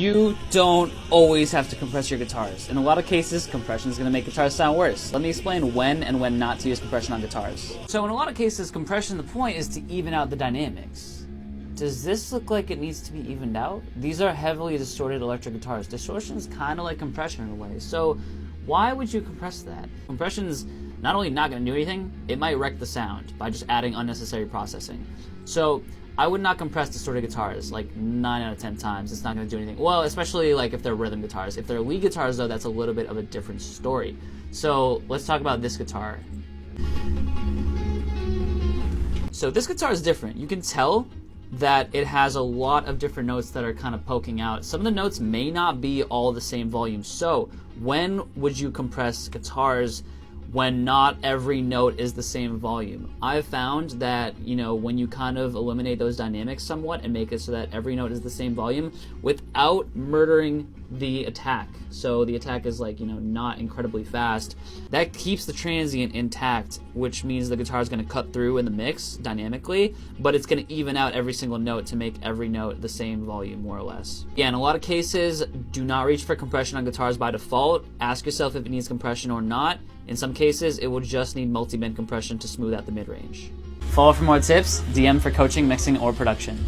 You don't always have to compress your guitars. In a lot of cases, compression is going to make guitars sound worse. Let me explain when and when not to use compression on guitars. So in a lot of cases, compression, the point is to even out the dynamics. Does this look like it needs to be evened out? These are heavily distorted electric guitars. Distortion is kind of like compression in a way. So why would you compress that? Compression's not only not going to do anything, it might wreck the sound by just adding unnecessary processing. So I would not compress distorted guitars like 9 out of 10 times. It's not going to do anything. Well, especially like if they're rhythm guitars. If they're lead guitars though, that's a little bit of a different story. So let's talk about this guitar. So this guitar is different. You can tell that it has a lot of different notes that are kind of poking out. Some of the notes may not be all the same volume. So when would you compress guitars when not every note is the same volume? I've found that, when you kind of eliminate those dynamics somewhat and make it so that every note is the same volume without murdering the attack. So the attack is not incredibly fast. That keeps the transient intact, which means the guitar is going to cut through in the mix dynamically, but it's going to even out every single note to make every note the same volume, more or less. Yeah, in a lot of cases, do not reach for compression on guitars by default. Ask yourself if it needs compression or not. In some cases, it will just need multi-band compression to smooth out the mid-range. Follow for more tips, DM for coaching, mixing, or production.